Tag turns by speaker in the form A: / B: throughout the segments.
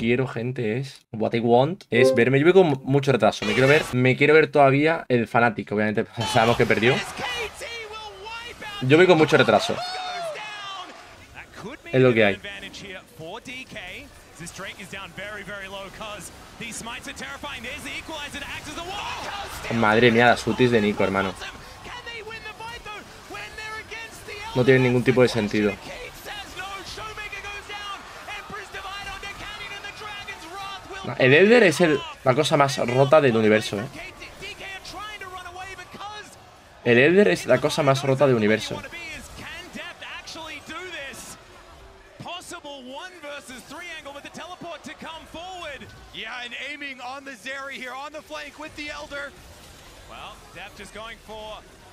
A: quiero, gente, es... What I want es verme... Yo voy con mucho retraso. Me quiero ver todavía el Fnatic. Obviamente sabemos que perdió. Yo voy con mucho retraso. Es lo que hay. Madre mía, las ultis de Nico, hermano. No tiene ningún tipo de sentido. El Elder es la cosa más rota del universo, ¿eh? El Elder es la cosa más rota del universo.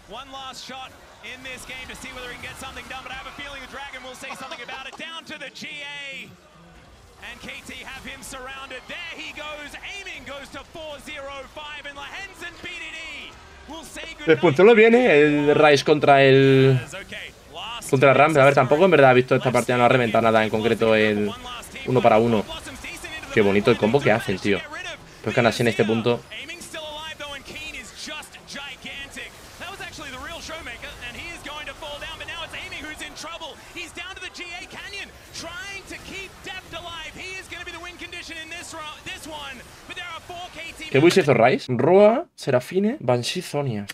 B: One last shot in this game to see whether he can get something done, but I have a feeling the Dragon will say something about it. Down to the GA. And KT have him surrounded. There he goes. Aiming goes to 4-0-5 and Lahens and BDD will say good night.
A: Pues lo viene el Rise contra el... Contra el Ram. A ver, tampoco en verdad he visto esta partida, no ha reventado nada en concreto el 1 para 1. Qué bonito el combo que hacen, tío. Pues que así en este punto... ¿Qué build se hizo Rise? Roa, Serafine, Banshee, Zonia.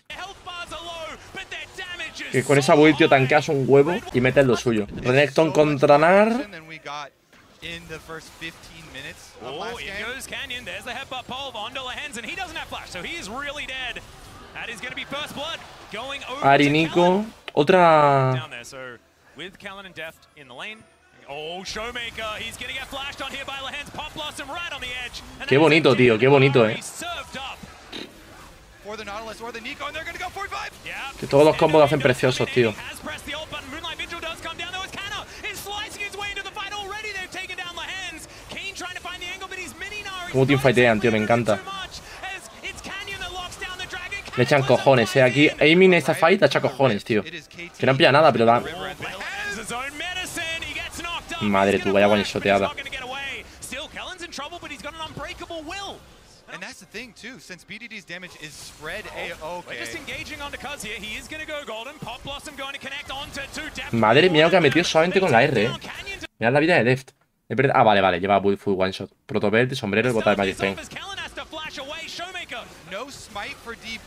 A: Que con esa build, tío, tanqueas un huevo y metes lo suyo. Renekton contra Nar. Ari, Nico. Otra... Qué bonito, tío, qué bonito, Que todos los combos lo hacen preciosos, tío. Como teamfightean, tío, me encanta. Le echan cojones, Aquí aiming esta fight le echa cojones, tío. Que no pilla nada, pero da... Madre tú, vaya one-shoteada. Madre mía lo que ha metido solamente con la R, Mirad la vida de Deft. Ah, vale, lleva full one shot. Protobelt, sombrero y bota de Magic Pen. No smite for D+,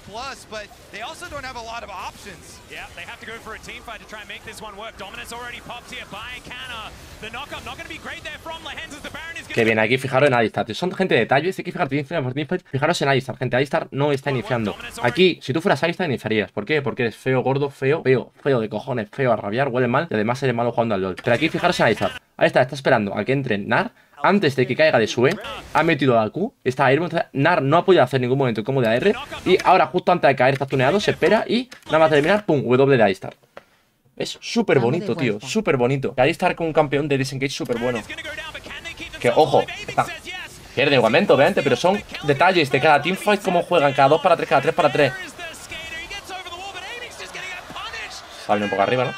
A: but they also don't have a lot of options. Yeah, they have to go for a team fight to try and make this one work. Dominance already popped here by Canna. The knockup not going to be great there from Lahens as the Baron is. Qué bien, aquí fijaros en Alistar. Son gente de detalles, hay que fijaros en Alistar, gente. Alistar no está iniciando. Aquí, si tú fueras Alistar, iniciarías. ¿Por qué? Porque eres feo, gordo, feo de cojones, feo a rabiar, huele mal y además eres malo jugando al LoL. Pero aquí fijaros en Alistar. Alistar está esperando a que entre Nar. Antes de que caiga de su ha metido a Q, está Airborne, Nar no ha podido hacer ningún momento como de AR. Y ahora justo antes de caer está tuneado, se espera y nada más terminar, pum, W de Alistar. Es súper bonito, tío, súper bonito. Alistar con un campeón de disengage súper bueno. Que, ojo, pierde igualmente, obviamente, pero son detalles de cada teamfight, cómo juegan, cada 2 para 3, cada 3 para 3. Sale un poco arriba, ¿no?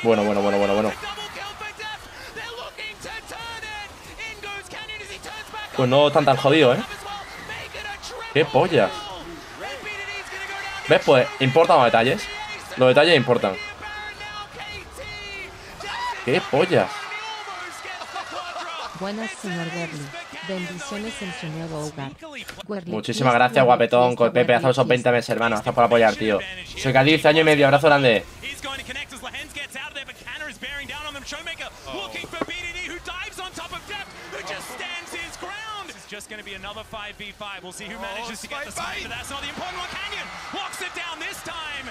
A: Bueno. Pues no están tan jodidos, ¡Qué pollas! ¿Ves? Pues importan los detalles. Los detalles importan. ¡Qué pollas!
C: Buenas, señor Werlyb. Bendiciones en su nuevo hogar.
A: Muchísimas gracias, guapetón. Con Pepe, hace esos 20 meses, hermano. Gracias por apoyar, tío. Soy Cádiz, año y medio. Abrazo grande. Just going to be another 5v5. We'll see who manages to get the smite, but that's not the important one. Canyon locks it down this time.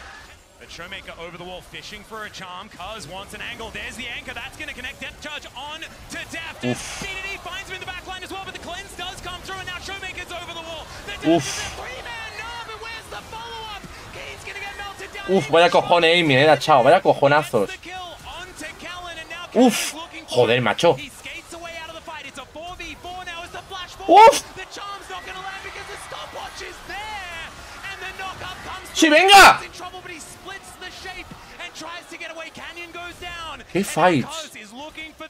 A: But Showmaker over the wall, fishing for a charm. Cuz wants an angle. There's the anchor. That's going to connect Depth Charge on to Depth. BDD finds him in the back line as well, but the cleanse does come through, and now Showmaker's over the wall. They're three-man. No, but where's the follow-up? Kane's going to get melted down. Vaya cojones, Amy, chao. Vaya cojonazos. Joder, macho. ¡Sí, venga! ¡Qué fights!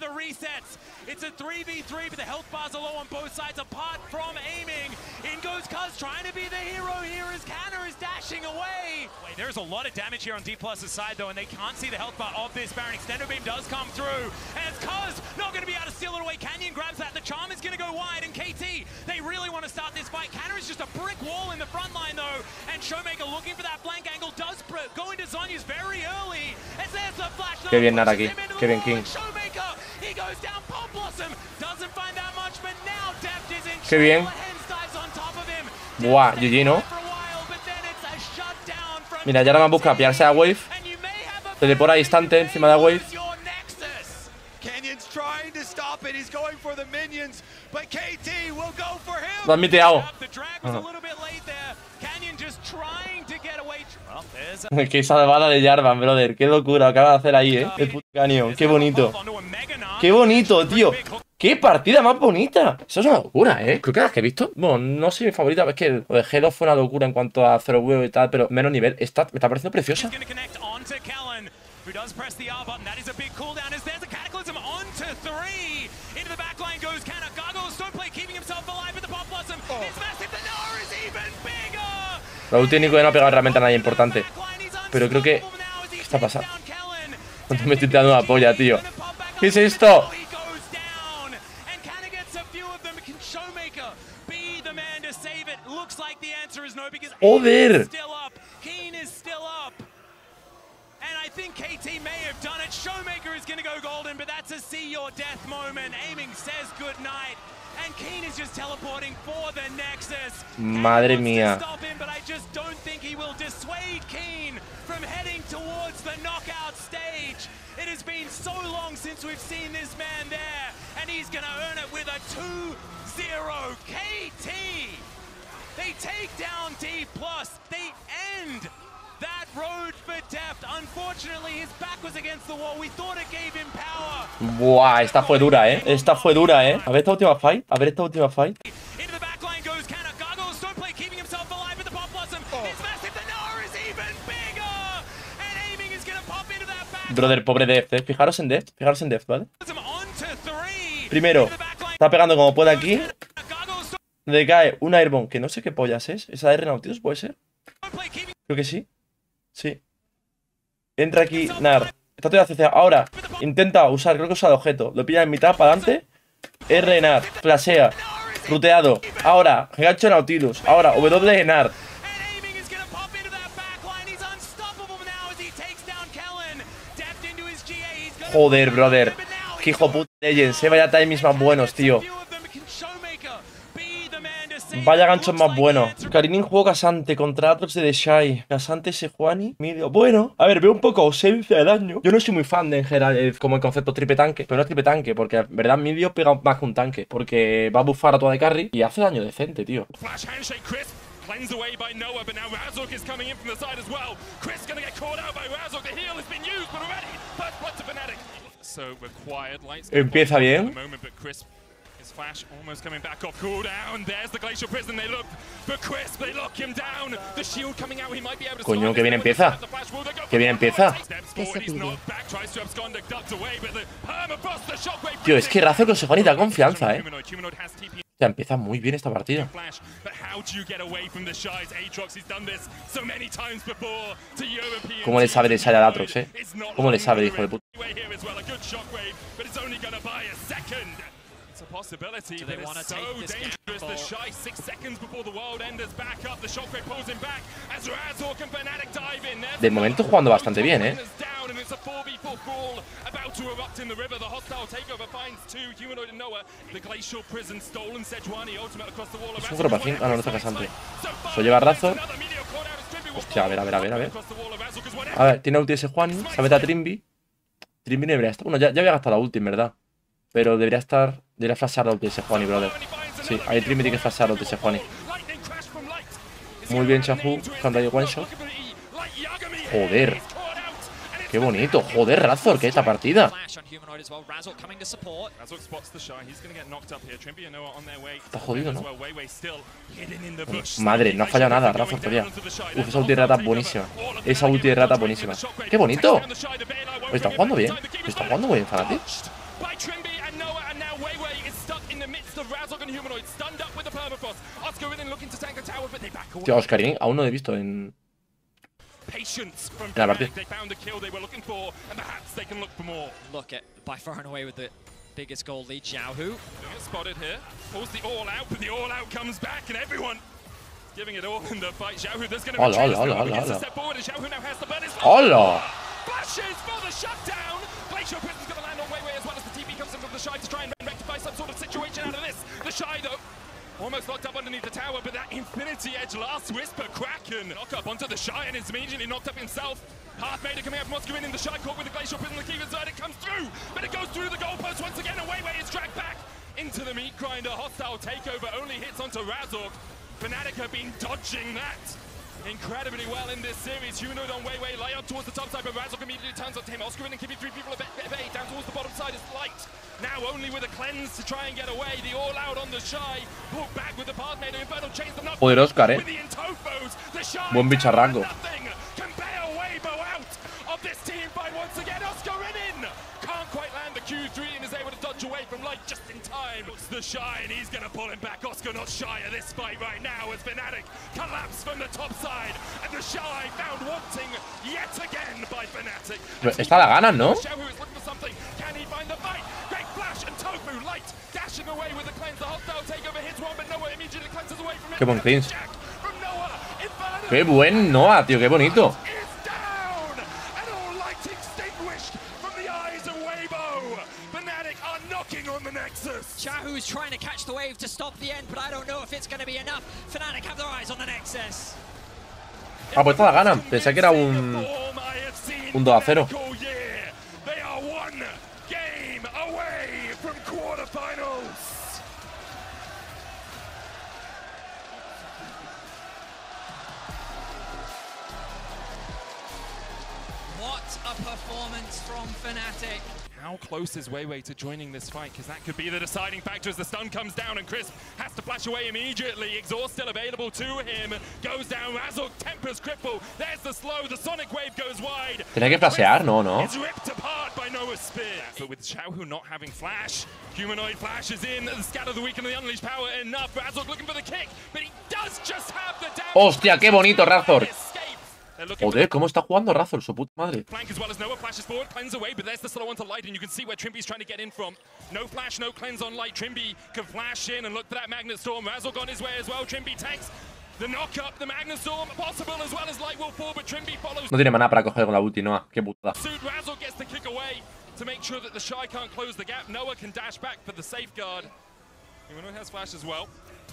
B: the resets. It's a 3v3, but the health bars are low on both sides. Apart from aiming, in goes Cuz, trying to be the hero here as Canner is dashing away. Wait, there's a lot of damage here on D+'s side though, and they can't see the health bar of this Baron. Extendo Beam does come through, and it's Cuz not going to be able to steal it away. Canyon grabs that. The charm is going to go wide, and KT, they really want to start this fight. Canner is just a brick wall in the front line though, and Showmaker looking for that flank angle does go into Zhonya's very early. As there's the flash.
D: Qué bien Nara aquí, qué bien King.
B: Showmaker, he goes down. Pop Blossom doesn't find that much, but now Deft is in.
D: Qué bien. Buah, GG, ¿no? Mira, ya ahora me busca pillarse a Wave. Teleport a instante encima de la Wave. Lo han miteado. Qué salvada de Jarvan, brother. Qué locura acaba de hacer ahí, el puto Canyon. Qué bonito. Qué bonito, tío. ¡Qué partida más bonita! Eso es una locura, Creo que las que he visto, bueno, no soy mi favorita, es que lo de G2 fue una locura en cuanto a cero huevo y tal, pero menos nivel. Esta me está pareciendo preciosa. La ulti Nico ya no ha pegado realmente a nadie importante. Pero creo que... ¿Qué está pasando? Me estoy tirando una polla, tío. ¿Qué es esto? ¡Joder! I think KT may have done it. Showmaker is going to go golden, but that's a see your death moment. Aiming says goodnight, and Keen is just teleporting for the Nexus. Madre mía. Stop him, but I just don't think he will dissuade Keen from heading towards the knockout stage. It has been so long since we've seen this man there, and he's going to earn it with a 2-0 KT. They take down D+. They end that road for Deft. Unfortunately, his back was against the wall. We thought it gave him power. Buah, esta fue dura, Esta fue dura, A ver esta última fight. A ver esta última fight. Into the back line goes Canna. Gargoyles don't play, keeping himself alive, but the Pop Blossom is massive. The Noah is even bigger. And aiming is going to pop into that back. Brother, pobre Deft, Fijaros en Deft, ¿vale? Primero, está pegando como puede aquí. Le cae un Airborne, que no sé qué pollas es. ¿Esa de Nautilus puede ser? Creo que sí. Sí. Entra aquí, Nar. Está todo CC. Ahora, intenta usar, creo que usa el objeto. Lo pilla en mitad, para adelante. R, Nar. Flasea. Ruteado. Ahora, gancho Nautilus. Ahora, W, Nar. Joder, brother. Qué hijo puta Legends. Vaya timings más buenos, tío. Vaya ganchos más buenos. Karinin jugó Casante contra Atrox de The Shy. Casante, Sejuani, Midio. Bueno, a ver, veo un poco ausencia de daño. Yo no soy muy fan de en general como el concepto triple tanque. Pero no es triple tanque, porque en verdad Midio pega más que un tanque. Porque va a buffar a toda de carry y hace daño decente, tío. Cleansed away by Noah, but now RAZORK is coming in from the side as well. Chris gonna get caught out by RAZORK. The heal has been used, but already first blood to Fnatic. So required lights. Empieza bien. Flash almost coming back off cooldown. There's the Glacial Prison. They look for Crisp. They lock him down. The shield coming out. He might be able to. Coño, que bien empieza. Que bien empieza. Tío, es que RAZORK con Sejuani da confianza, Ya empieza muy bien esta partida. ¿Cómo le sabe de Shy al Atrox, ¿Cómo le sabe, hijo de puta? Possibility, but it's so dangerous. The Shy 6 seconds before the world enders back up. The shockwave pulls him back as RAZORK and Fnatic dive in. De momento jugando bastante bien, It's a 4v4 brawl about to erupt in the river. The hostile takeover finds two, Humanoid and Noah. The Glacial Prison stolen. Sejuani ultimate across the wall. Es un grupacín. Ah, no, no está Casante. Se lleva RAZORK. Hostia, a ver. A ver, tiene ulti de Sejuani. Se mete a Trimby. Trimby no debería estar. Bueno, ya había gastado la ulti, en verdad. Pero debería estar... Debería flashear la ulti de Sejuani, brother. Sí, ahí Trimby tiene que flashear la ulti de Sejuani. Muy bien, Chahu. Cuando hay one shot. Joder. Qué bonito. Joder, RAZORK, esta partida. Está jodido, ¿no? Madre, no ha fallado nada, RAZORK todavía. Uf, esa ulti de rata es buenísima. Esa ulti de rata es buenísima. ¡Qué bonito! Está jugando bien. Está jugando muy bien, Fnatic.
B: by Trimby and Noah, and now Weiwei is stuck in the midst of RAZORK and Humanoid, stunned up with the permafrost. Oscar in looking to tank the tower, but they back away.
E: Tío, Oscarín aún no he visto en...
B: Patience from
E: la partida.
B: They found the kill they were looking for, and perhaps they can look for more.
D: Look at, by far and away with the biggest goal lead, Xiaohu.
B: Spotted here, pulls the all out, but the all out comes back, and everyone giving it all in the fight. Xiaohu, there's going to be a step forward, and Xiaohu now has the burn.
E: ¡Hola!
B: Flashes for the shutdown. Glacial Prison's going to land on Weiwei as well as the TP comes in from the Shy to try and rectify some sort of situation out of this. The Shy, though, almost locked up underneath the tower, but that Infinity Edge last Whisper Kraken. Knock up onto the Shy and is immediately knocked up himself. Half-Maiden coming out from Oscar in the Shy caught with the Glacial Prison. The Keeper's verdict comes through, but it goes through the goalpost once again, and Weiwei is dragged back into the meat grinder. Hostile takeover only hits onto RAZORK. Fnatic have been dodging that incredibly well in this series. Humanoid on Weiwei, lay up towards the top side, but RAZORK immediately turns on him. Oscar and Kibby, 3 people at bay, down towards the bottom side is Light. Now only with a cleanse to try and get away. The all out on the Shy, pulled back with the Pathmaker, Infernal chains the knock.
E: Joder, Oscar,
B: with the Intofos, the Shy
E: buen bicharraco.
B: can bail Weibo out of this team fight once again. Oscar in. Can't quite land the Q3 and is able to dodge away from Light just in time. Looks the Shy and he's gonna pull him back. Oscar not shy of this fight right now as Fnatic collapse from the top side, and the Shy found wanting yet again by Fnatic.
E: Esta la ganan, ¿no?
B: Xiaohu is looking for something. Can he find the fight? Great flash and Tofu Light dashing away with the cleanse. The hostile takeover hits one, but Noah immediately cleanses away from it.
E: Qué buen cleanse.
B: From Noah, Inferno.
E: Qué buen Noah, tío, qué bonito.
D: Xiaohu's trying to catch the wave to stop the end, but I don't know if it's going to be enough. Fnatic have their eyes on the Nexus.
E: Ah, pues esta la ganan. Pensé que era un 2-0.
B: They are one game away from quarterfinals.
D: What a performance from Fnatic.
B: How close is Weiwei to joining this fight? Because that could be the deciding factor as the stun comes down and Crisp has to flash away immediately. Exhaust still available to him. Goes down, RAZORK, Tempers cripple. There's the slow, the Sonic Wave goes wide.
E: Tenía que flashear, no.
B: It's ripped apart by Noah's spear. But with Xiaohu not having flash, Humanoid flashes in. The Scatter the Weak and the Unleashed Power enough. RAZORK looking for the kick, but he does just have the damage.
E: Hostia, qué bonito RAZORK. Joder, cómo está jugando RAZORK, su puta madre.
B: Flank as well as Noah flashes forward, cleanse away, but there's the slow onto Light, and you can see where Trimby's trying to get in from. No flash, no cleanse on Light. Trimby can flash in and look for that Magnet Storm. RAZORK on his way as well. Trimby tanks the knock up, the Magnet Storm possible as well as Light will fall, but Trimby follows.
E: No tiene maná para coger con la ulti, Noah. Qué putada.
B: RAZORK gets the kick away to make sure that the Shy can't close the gap. Noah can dash back for the safeguard. Humanoid has flash as well.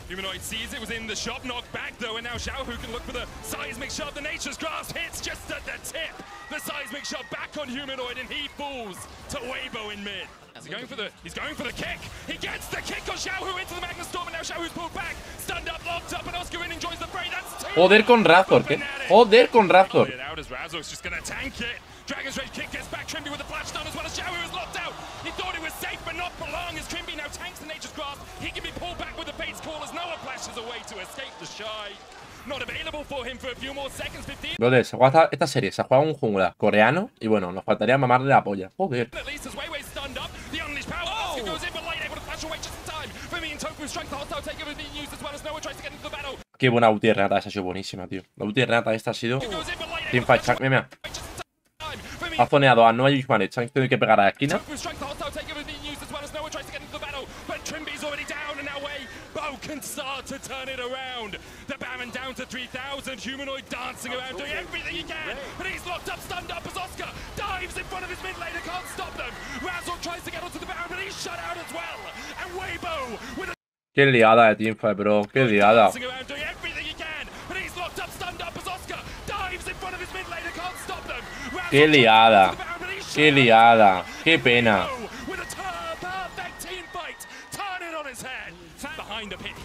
B: Humanoid sees it was in the shop, knocked back though, and now Xiaohu can look for the seismic shot. The Nature's Grasp hits just at the tip. The seismic shot back on Humanoid, and he falls to Weibo in mid. He's going for the kick. He gets the kick on Xiaohu into the Magnet Storm, and now Xiaohu's pulled back, stunned up, locked up, and Oscar enjoys the fray. That's two.
E: Joder con RAZORK, Joder con RAZORK.
B: Out as RAZORK's just gonna tank it. Dragon's Rage kick gets back. Trimby with the flash stun as well as Xiaohu is locked out. He thought it was safe, but not for long as Trimby now tanks the Nature's Grasp. He can be pulled back with the Fate's Call as Noah flashes away to escape the Shy. Not available for him for a few more seconds. 15.
E: Brother, se juega esta serie, se juega un jungla coreano y bueno, nos faltaría mamarle la polla. Joder.
B: At least as Weiwei's stunned up, the Unleashed Power goes in, but Light able to flash away just in time. For me and Tofu strike the hostile takeover is being used as well as Noah tries to get into the battle.
E: Qué buena ulti de Renata, esa ha sido buenísima, tío. La ulti de Renata esta ha sido teamfight check, mira. Ha zoneado a Noah y Ushmanet, se han tenido que pegar a la esquina.
B: Can start to turn it around. The Baron down to 3,000. Humanoid dancing around, doing everything he can. But he's locked up, stunned up as Oscar dives in front of his mid laner, can't stop them. RAZORK tries to get onto the Baron, but he's shut out as well. And Weibo with a
E: Qué liada de teamfight, bro. Qué liada.
B: doing everything he can. But he's locked up, stunned up as Oscar dives in front of his mid laner, can't stop them.
E: Qué liada. Qué liada. Qué pena.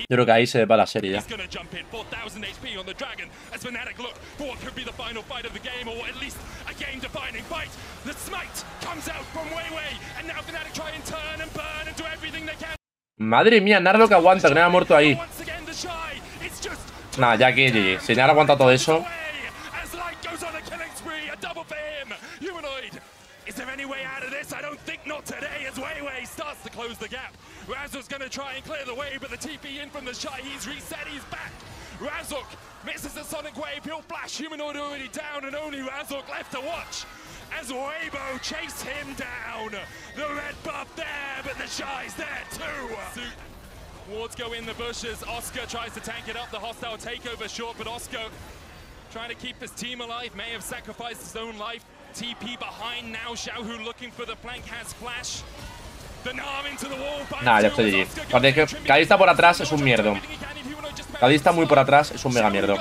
E: Yo creo que ahí se va la serie ya. Madre mía, Nara lo que aguanta, que no ha muerto ahí. Nah, ya que GG. Si Nara aguanta todo eso.
B: Is there any way out of this? I don't think not today as Weiwei to close the gap. RAZORK's going to try and clear the way, but the TP in from the shy, he's reset, he's back. RAZORK misses the Sonic Wave, he'll flash, Humanoid already down, and only RAZORK left to watch as Weibo chase him down. The red buff there, but the shy's there too. Wards go in the bushes, Oscar tries to tank it up, the hostile takeover short, but Oscar trying to keep his team alive, may have sacrificed his own life. TP behind now, Xiaohu looking for the flank, has flash.
E: Nah, ya estoy allí. Cuando Cadista por atrás es un mierdo. Cadista muy por atrás es un mega mierdo.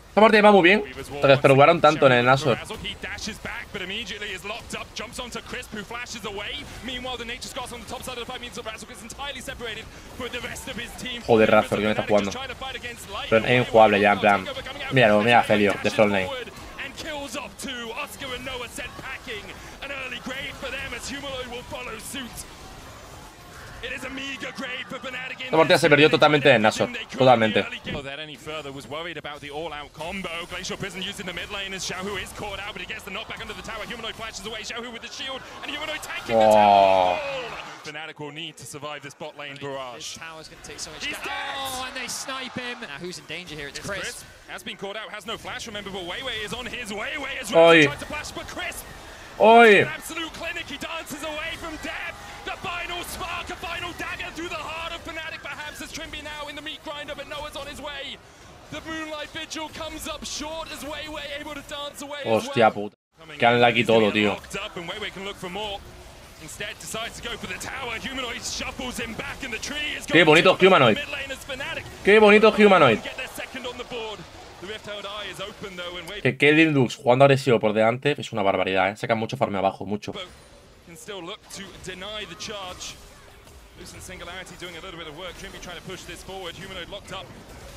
E: Esta partida va muy bien. Te desperdigaron tanto en el Razork. Joder, Razork, que me está jugando. Pero es injugable ya, en plan. Míralo, mira a Felio, de Frontline. Esta partida se perdió totalmente en Razork. Totalmente. Oh.
B: Fnatic will need to survive this bot lane barrage.
D: This tower's going to take so much damage. Oh, and they snipe him. Now, who's in danger here? It's Chris.
B: Has been caught out, has no flash, remember, but Weiwei is on his way. Weiwei is trying to flash, but Chris.
E: Oi.
B: An absolute clinic, he dances away from Deb. The final spark, a final dagger through the heart of Fnatic, perhaps, as Trimby now in the meat grinder, but Noah's on his way. The Moonlight Vigil comes up short as Weiwei able to dance away.
E: Hostia puta. Que han aquí todo, tío. Qué bonito Humanoid. Qué bonito Humanoid. Que Lindux jugando agresivo por delante es una barbaridad, ¿eh? Sacan mucho farme abajo, mucho.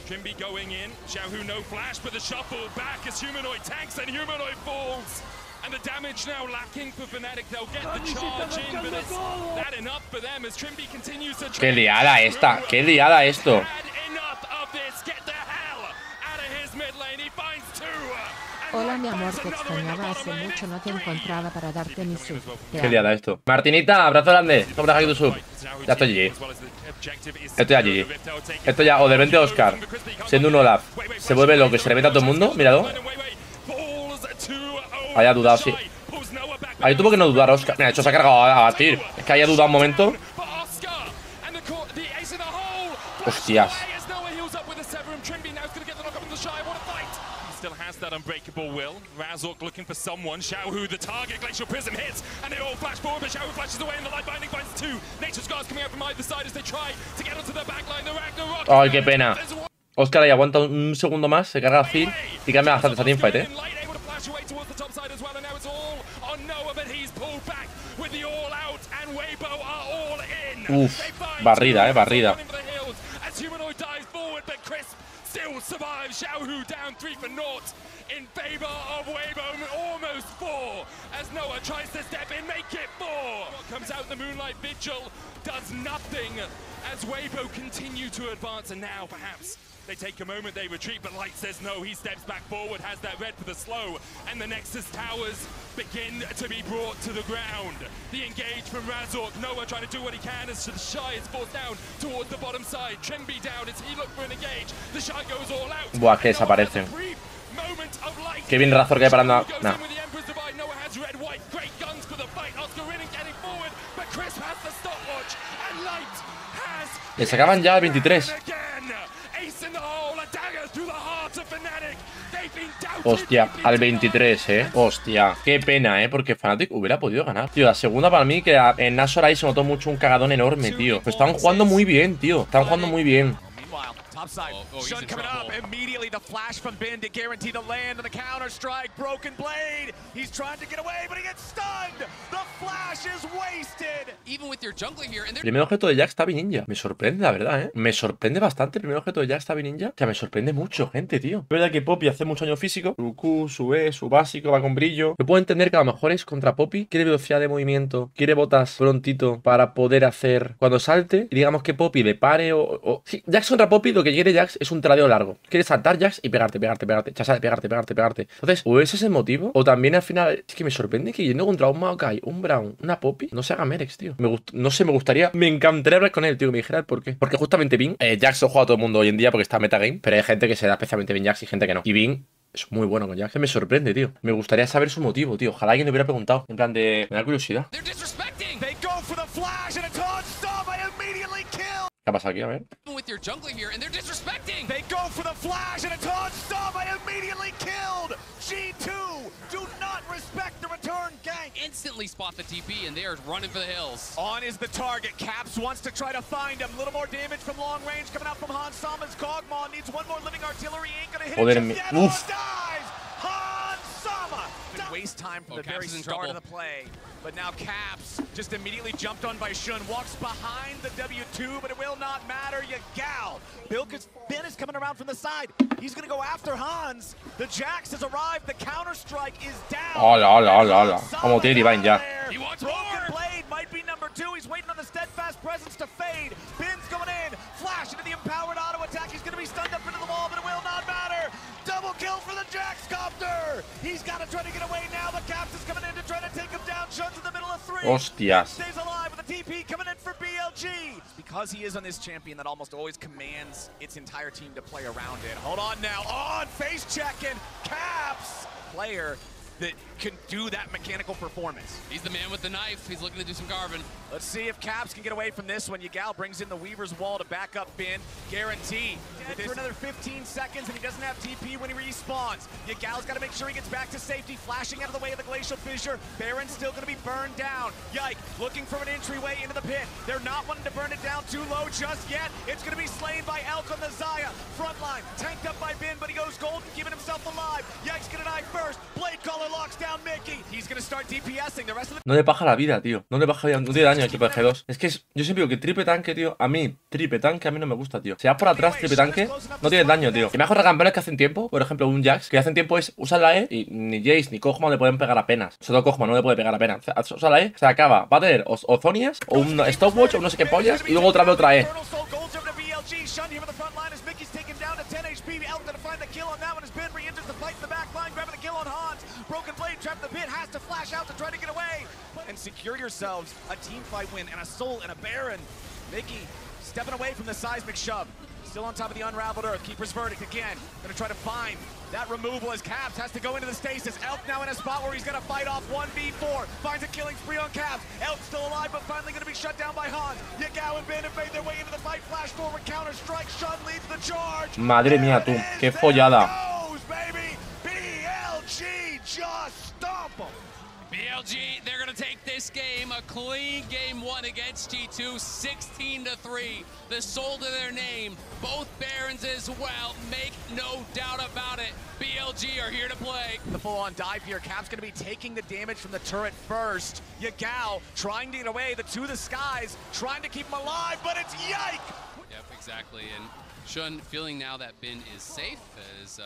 E: Trimby going in, Xiaohu no flash, but the shuffle back as Humanoid tanks and Humanoid falls. And the damage now lacking for Fnatic. They'll get the charge in, but is that enough for them as Trimby continues to... ¡Qué liada esta! ¡Qué liada esto!
C: Hola mi amor, te extrañaba hace mucho, no te encontraba para darte mi sub.
E: Qué liada esto. Martinita, abrazo grande. Compra aquí tu sub. Ya estoy allí. Estoy allí. Esto ya, o de repente Oscar, siendo un Olaf, se vuelve loco y se revienta a todo el mundo. Míralo. Haya dudado, sí. Ahí tuvo que no dudar Oscar. Mira, de hecho se ha cargado a batir. Es que haya dudado un momento. Hostias.
B: Still has that unbreakable will. RAZORK looking for someone. Xiaohu, the target. Glacial Prism hits, and they all flash forward, but Xiaohu flashes away, and the light binding finds two. Nature Scars coming out from either side as they try to get onto the backline. The Ragnarok.
E: Ay, qué pena. Oscar ahí aguanta un segundo más, se carga a Phil y cambia bastante esta teamfight, eh. Uf, barrida, barrida.
B: Still survives, Xiaohu down 3 for naught in favor of Weibo, almost 4 as Noah tries to step in, make it 4. Comes out the Moonlight Vigil, does nothing as Weibo continue to advance, and now perhaps they take a moment, they retreat, but Light says no, he steps back forward, has that red for the slow, and the Nexus towers begin to be brought to the ground. The engage from RAZORK, Noah trying to do what he can as the Shy is forced down towards the bottom side. Trimby down as he looked for an engage. The Shy goes all out.
E: Buah, que desaparecen. Qué bien Razork que hay parando a... Nah. Le sacaban ya el 23. Hostia, al 23, Hostia, qué pena, porque Fnatic hubiera podido ganar. Tío, la segunda para mí, que en Nashor ahí se notó mucho un cagadón enorme, tío. Pero estaban jugando muy bien, tío. Estaban jugando muy bien.
D: Topside, Shun coming up, immediately the flash from Bin to guarantee the land and the counter strike, broken blade, he's trying to get away, but he gets stunned, the flash is wasted, even with your jungler here, and
E: primer objeto de Jack está Ninja, me sorprende la verdad, me sorprende bastante el primer objeto de Jack está Ninja, o sea, me sorprende mucho, gente, tío. Es verdad que Poppy hace mucho daño físico, su Q, su E, su básico, va con brillo, yo puedo entender que a lo mejor es contra Poppy, quiere velocidad de movimiento, quiere botas prontito para poder hacer cuando salte, y digamos que Poppy le pare sí, Jack contra Poppy, lo que
F: que llegue Jax es un tradeo largo. Quieres saltar Jax y pegarte, chasar, pegarte. Entonces, o ese es el motivo, o también al final, es que me sorprende que yendo contra un Maokai, un Brown, una Poppy, no se haga Merex, tío. No sé, me encantaría hablar con él, tío, que me dijera el por qué. Porque justamente Bin, Jax lo juega todo el mundo hoy en día porque está metagame, pero hay gente que se da especialmente bien Jax y gente que no. Y Bin es muy bueno con Jax. Me sorprende, tío. Me gustaría saber su motivo, tío. Ojalá alguien me hubiera preguntado. En plan de... Me da curiosidad. ¿Qué ha pasado aquí? A ver.
D: Instantly spot the TP and they are running for the hills.
B: On is the target. Caps wants to try to find him. A little more damage from long range coming out from Hans Sama's Kog'Maw. Needs one more living artillery. Ain't gonna hit him. Dies. Hans Sama. Didn't waste time from the very start of the play. But now Caps just immediately jumped on by Shun. Walks behind the W2, but it will not matter. Yagal. Ben is coming around from the side. He's gonna go after Hans. The Jax has arrived. The counter strike is down.
F: Hola. Como tiene Divine ya.
B: Broken Blade might be number 2. He's waiting on the steadfast presence to fade. Ben's going in. Flash into the empowered auto attack. He's gonna be stunned up into the wall, but it will not matter. Double kill for the Jax Copter. He's got to try to get away now. The Caps is coming in to try to take him down. Shun's in the middle of 3.
F: Hostias.
B: Stays alive with the TP coming in for BLG. It's because he is on this champion that almost always commands its entire team to play around it. Hold on now. On face checking. Caps player that can do that mechanical performance.
D: He's the man with the knife. He's looking to do some carving.
B: Let's see if Caps can get away from this one. Yagal brings in the Weaver's Wall to back up Ben. Guarantee. Dead for another 15 seconds, and he doesn't have TP when he respawns. Yagal's got to make sure he gets back to safety, flashing out of the way of the Glacial Fissure. Baron's still going to be burned down. Yike, looking for an entryway into the pit. They're not wanting to burn it down too low just yet. It's going to be slain by Elk on the Zaya. Frontline, tanked up by Ben, but he goes golden, keeping himself alive. Yike's going to die first. Blade Caller locks down Mickey. He's going to start DPSing. The rest of the...
F: No le baja la vida, tío. No le baja la vida. No tiene daño al equipo de G2. Es que yo siempre digo que triple tanque, tío. A mí, triple tanque a mí no me gusta, tío. Si vas por atrás, triple tanque, no tienes daño, tío. Y mejor de campeones que hacen tiempo, por ejemplo, un Jax, que hacen tiempo es usar la E y ni Jace ni Kog'Maw le pueden pegar apenas. Solo Kog'Maw no le puede pegar apenas. Usa la E, se acaba. Va a tener o Zonias, o un Stopwatch, o no sé qué pollas, y luego otra vez otra E.
B: Shun here with the front line as Mickey's taken down to 10 HP. Elk to find the kill on that one as Ben re-enters the fight in the back line, grabbing the kill on Hans. Broken Blade trapped in the pit, has to flash out to try to get away. And secure yourselves a team fight win and a Soul and a Baron. Mickey stepping away from the seismic shove. Still on top of the unraveled earth. Keeper's verdict again. Gonna try to find that removal as Caps has to go into the stasis. Elk now in a spot where he's gonna fight off 1v4. Finds a killing spree on Caps. Elk still alive, but finally gonna be shut down by Hans. Yagao and Ben have made their way into the fight. Flash forward, counter strike. Shun leads the charge.
F: Madre mía, tú. Qué follada.
B: Goes, baby. BLG just stomp him.
D: BLG, they're going to take this game, a clean game one against G2, 16-3. The soul to their name, both Barons as well, make no doubt about it. BLG are here to play.
B: The full-on dive here. Cap's going to be taking the damage from the turret first. Yagao trying to get away, the two of the skies, trying to keep him alive, but it's Yike!
D: Yep, exactly, and Shun feeling now that Ben is safe as...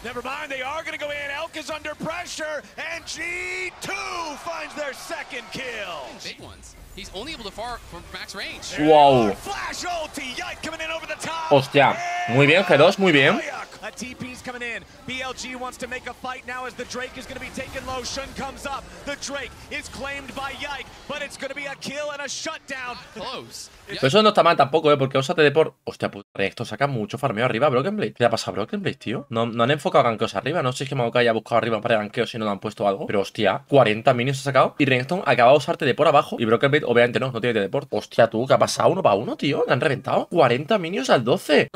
B: never mind, they are going to go in. Elk is under pressure, and G2 finds their second kill.
D: Big ones. He's only able to far from max range.
F: Wow.
B: Flash ulti, Yike coming in over the top.
F: Hostia, muy bien, G2, muy bien.
B: A TP's coming in. BLG wants to make a fight now as the Drake is going to be taken low. Shun comes up. The Drake is claimed by Yike, but it's going to be a kill and a shutdown.
D: Close.
F: Pero eso no está mal tampoco, porque usa teleport. Hostia, pues esto saca mucho farmeo arriba, Broken Blade. ¿Qué le ha pasado a Broken Blade, tío? No han enfocado gankeos arriba. No sé si es que Maokai haya buscado arriba para gankeos si no le han puesto algo. Pero hostia, 40 minions ha sacado. Y Renekton acaba de usar teleport abajo. Y Broken Blade, obviamente, no tiene teleport. Hostia, tú, ¿qué ha pasado? 1 para 1, tío. Le han reventado. 40 minions al 12.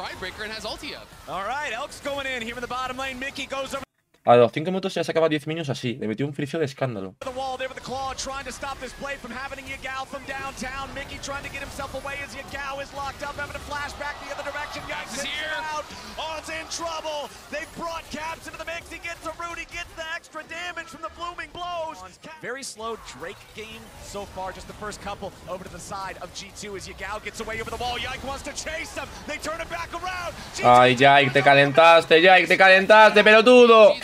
B: Alright, Elk's going in here in the bottom lane. Mickey goes over.
F: A los 5 minutos ya sacaba 10 minions así. Le metió un fricio de escándalo.
B: The wall there with the claw, trying to stop this play from happening. Yagao from downtown. Mickey trying to get himself away as Yagao is locked up, having to flash back the other direction. Yikes is here. Out. On's in trouble. They've brought Caps into the mix. He gets a root. He gets the extra damage from the blooming blows. Very slow Drake game so far. Just the first couple over to the side of G2 as Yagao gets away over the wall. Yike wants to chase them. They turn it back around.
F: Ay, Yike, te calentaste, pelotudo.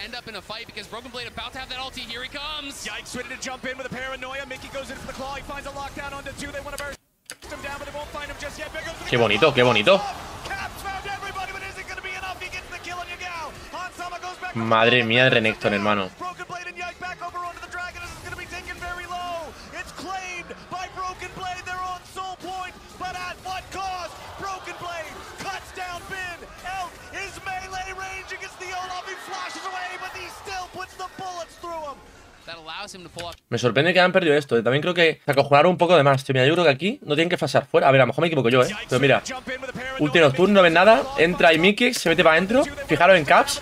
D: End up in a fight because Broken Blade about to have that ulti. Here he comes.
B: Yikes, ready to jump in with a paranoia. Mickey goes in for the claw. He finds a lockdown onto 2. They want to burst him down, but they won't find him just yet. There goes
F: Qué bonito, qué bonito. Madre mía de Renekton, hermano. Me sorprende que hayan perdido esto. También creo que se acojonaron un poco de más, tío. Mira, yo creo que aquí no tienen que flashear fuera. A ver, a lo mejor me equivoco yo, pero mira. Ulti nocturno, no ven nada. Entra y Mickey, se mete para adentro. Fijaros en Caps.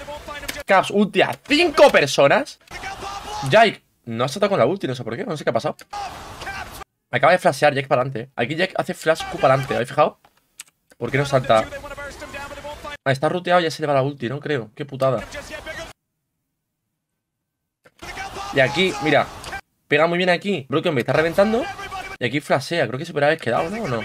F: Caps, ulti a 5 personas. Jake no ha saltado con la ulti, no sé por qué, no sé qué ha pasado. Acaba de flashear Jake para adelante. Aquí Jake hace flash Q para adelante, ¿habéis fijado? ¿Por qué no salta? Ah, está ruteado y ya se le va la ulti, no creo. Qué putada. Y aquí, mira, pega muy bien aquí. Broken me está reventando. Y aquí flashea, creo que se puede haber quedado, ¿no? ¿O no?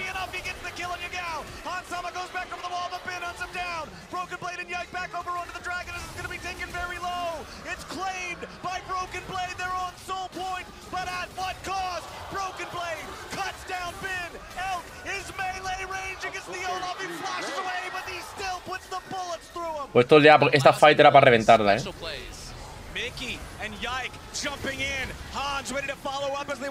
F: Pues todo el día, esta fight era para reventarla,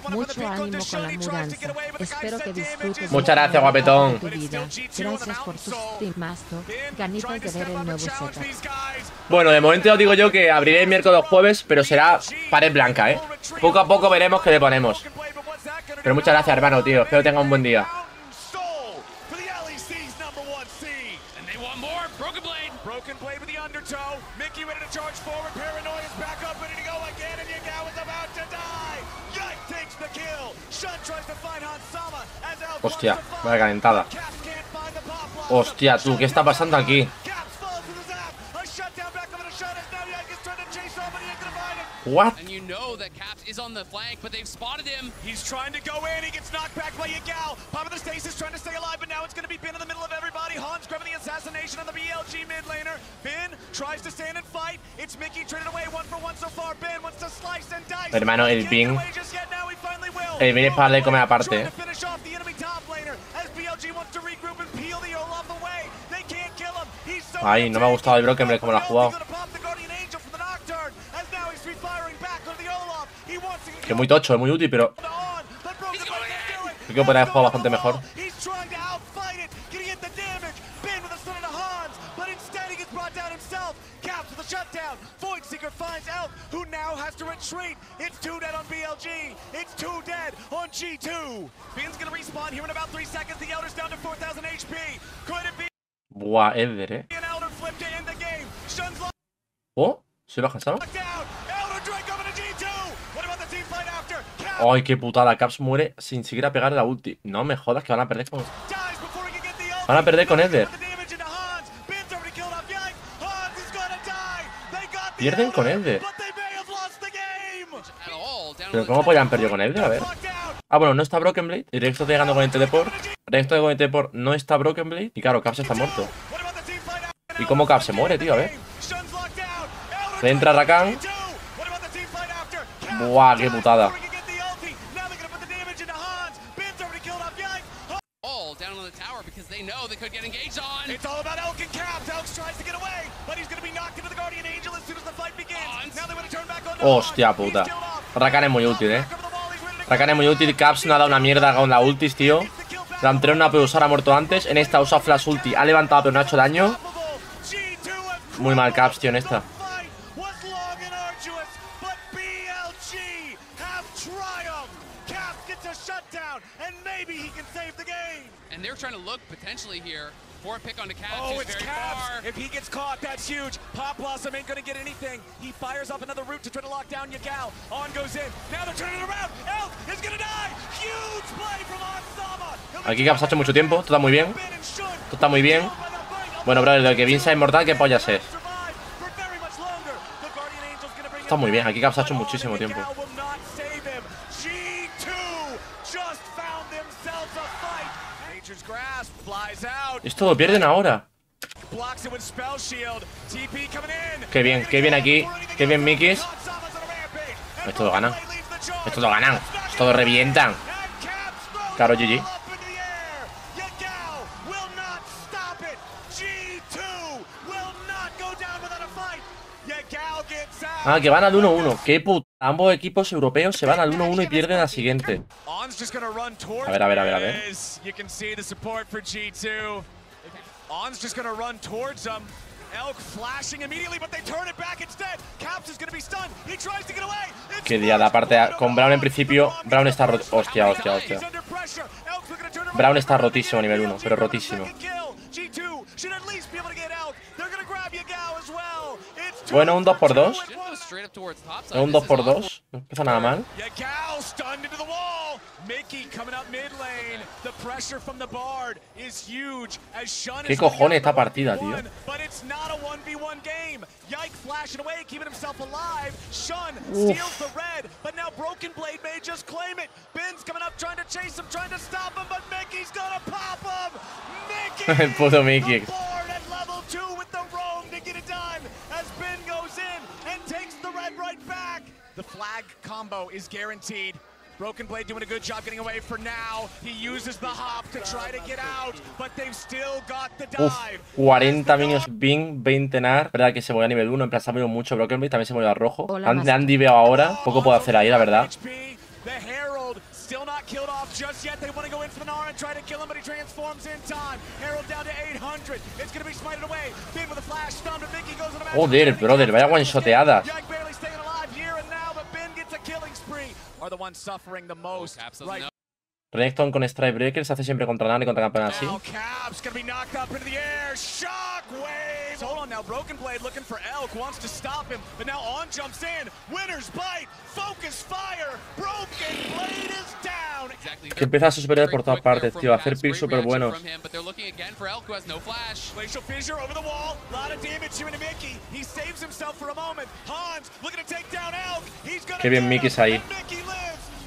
C: Mucho ánimo con la mudanza. Espero que disfrutes.
F: Muchas gracias, guapetón.
C: Gracias por tu streamazo. Ganitas de ver el nuevo setup.
F: Bueno, de momento os digo yo que abriré el miércoles o jueves, pero será pared blanca, Poco a poco veremos qué le ponemos. Pero muchas gracias, hermano, tío. Espero que tenga un buen día. Hostia, vaya calentada. Hostia, tú, ¿qué está pasando aquí? What?
D: And you know that Caps is on the flank, but they've spotted him. He's trying to go in. He gets knocked back by Yagal. Pop of the stasis trying to stay alive, but now it's going to be Bin in the middle of everybody. Hans grabbing the assassination on the BLG mid laner. Bin tries to stand and fight. It's Mickey traded away 1-for-1 so far. Bin wants to slice and dice.
F: Hermano, el Bin. El Bin es para darle comer aparte, Ay, no me ha gustado el Broken como lo ha jugado. Que muy tocho, es muy útil, pero creo que podría haber jugado bastante mejor. Buah, Elder, ¿Oh? ¿Se baja Sama? Ay, qué putada. Caps muere sin siquiera pegar la ulti. No me jodas que van a perder con... Van a perder con Elder. Pierden con Elder. Pero ¿cómo podían perder con Elder? A ver. Ah, bueno, no está Broken Blade. Y Renekton está llegando con el teleport. Renekton con el teleport no está Broken Blade. Y claro, Caps está muerto. ¿Y cómo Caps se muere, tío? A ver. Le entra Rakan. Buah, qué putada. Hostia puta. Rakan es muy útil, Rakan es muy útil. Caps no ha dado una mierda con la ultis, tío. La anterior no la puede usar, ha muerto antes. En esta ha usado flash ulti. Ha levantado pero no ha hecho daño. Muy mal Caps, tío, en esta.
D: And they're trying to look potentially here for a pick onto Caps. Oh, it's Caps. If he gets caught, that's huge. Pop Blossom ain't gonna get anything. He fires off another route to try to lock down Yagal. On goes in. Now they're turning around. Elk is gonna die. Huge play from Onsama.
F: Aquí Caps ha hecho mucho tiempo. Todo está muy bien. Todo está muy bien. Bueno, bro, lo que bien sea inmortal, ¿qué pollas es? Está muy bien. Aquí Caps ha hecho muchísimo tiempo. Esto lo pierden ahora. Qué bien aquí. Qué bien Mikis. Esto lo ganan. Esto lo ganan. Esto lo revientan. Claro, GG. Ah, que van al 1-1. Qué puta. Ambos equipos europeos se van al 1-1 y pierden al siguiente. A ver, a ver, a ver, a ver. Qué día, la parte con Brown en principio. Brown está roto. Hostia, hostia, hostia. Brown está rotísimo a nivel 1, pero rotísimo. Bueno, un 2x2. Un 2x2. No empieza nada mal. ¿Qué cojones esta partida, tío? El puto Mickey.
B: The flag combo is guaranteed. Broken Blade doing a good job getting away for now. He uses the hop to try to get out, but they've still got the dive.
F: 40 minions Bing, 20 nar. Verdad que se mueve a nivel 1, en plan se ha movido mucho Broken Blade, también se mueve a rojo. Han diveado ahora, poco puedo hacer ahí, la verdad.
B: The Herald still not killed off just yet. They want to go in for the Gnar and try to kill him, but he transforms in time. Herald down to 800. It's going to be smited away. Bin with a flash stun, but Mickey goes on the match.
F: Joder, brother, vaya one-shoteadas.
B: Yike barely staying alive here and now, but Bin gets a killing spree. Are the ones suffering the most right.
F: Renekton con Strike Breaker se hace siempre contra Nana y contra campeones así.
B: Hold on now, Broken Blade looking for Elk, wants to stop him, but now On jumps in. Winner's bite, focus fire, Broken Blade is down.
F: Que empieza a superior por todas partes, tío, a hacer pills súper buenos.
B: Glacial Fissure over the wall, a lot of damage here into Mickey. He saves himself for a moment. Hans looking to take down Elk. He's gonna.
F: Qué bien Mickey's ahí.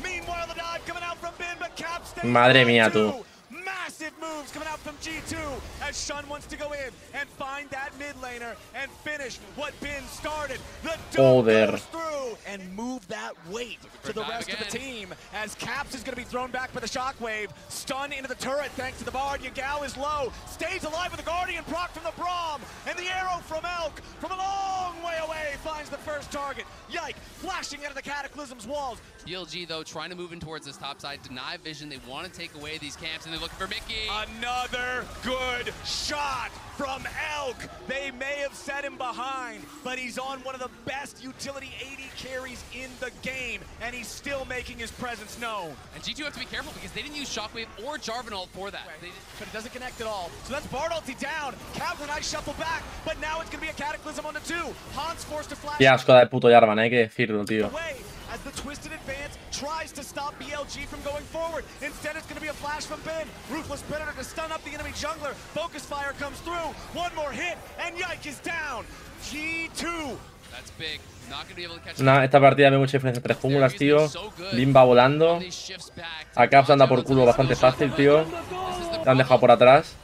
B: Meanwhile, the dive coming out from Bin, but Cap stays.
F: Madre mía, tú.
B: Massive moves coming out from G2 as Shun wants to go in and find that mid laner and finish what Bin started. The dome goes through and move that weight to the rest of the team as Caps is going to be thrown back by the shockwave. Stun into the turret thanks to the Bard. Yagao is low, stays alive with the Guardian proc from the Braum, and the arrow from Elk from a long way away finds the first target. Yike, flashing out of the Cataclysm's walls.
G: GLG though trying to move in towards this top side, deny vision. They want to take away these camps and they're looking for Mickey.
B: Another good shot from Elk. They may have set him behind, but he's on one of the best utility AD carries in the game, and he's still making his presence known.
G: And G2 have to be careful because they didn't use Shockwave or Jarvan ult for that.
B: But it doesn't connect at all. So that's Bard ulti down. Caps a nice shuffle back, but now it's going to be a Cataclysm on the 2. Hans forced to flash.
F: Qué asco da de puto Jarvan, hay que decirlo, tío.
B: As the Twisted Advance tries to stop BLG from going forward. Instead, it's going to be a flash from Ben. Ruthless Predator to stun up the enemy jungler. Focus Fire comes through. One more hit, and Yike is down. G2.
G: That's big. Not gonna be able to catch.
F: Nah, esta partida me mucha diferencia entre junglas, tío. Lim va volando. A Caps anda por culo bastante fácil, tío. Te han dejado por atrás.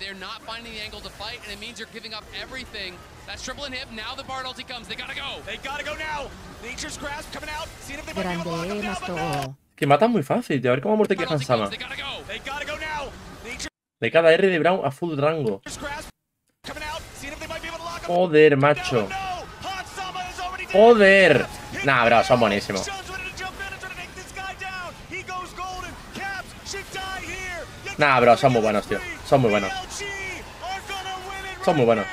C: Grande, Masto.
F: Que matan muy fácil, tío. A ver cómo muerte que Hansama. De cada R de Brown a full rango. Joder, macho. Joder. Nah, bro, son buenísimos. Nah, bro, son muy buenos, tío. Son muy buenos. Son muy buenos.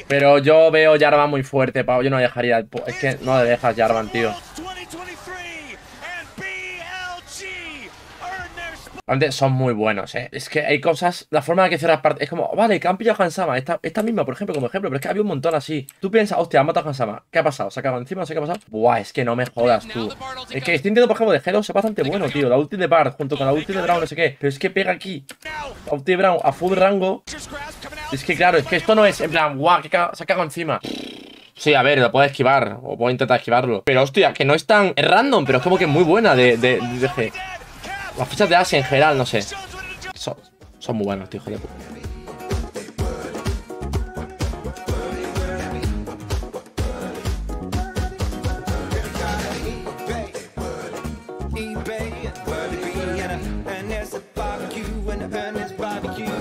F: Pero yo veo Jarvan muy fuerte, Pau. Yo no dejaría. Es que no le dejas Jarvan, tío. Antes son muy buenos, Es que hay cosas. La forma en la que cierras parte. Es como, vale, que han pillado a Hansama. Esta misma, por ejemplo, como ejemplo. Pero es que había un montón así. Tú piensas, hostia, han matado a Hansama. ¿Qué ha pasado? ¿Se ha cagado encima? No sé qué ha pasado. Buah, es que no me jodas, tú. Es que este intento, por ejemplo, de Hero es bastante bueno, tío. La ulti de Bard junto con la ulti de Brown, no sé qué. Pero es que pega aquí. La ulti de Brown a full rango. Es que claro, es que esto no es en plan, guau, que se ha cagado encima. Sí, a ver, lo puedo esquivar. O puedo intentar esquivarlo. Pero hostia, que no es tan. Es random, pero es como que muy buena de las fichas de Asia en general, no sé. Son muy buenos, tío, hijo de puta.
H: eBay, WerlyB, and there's a barbecue and the earnest barbecue.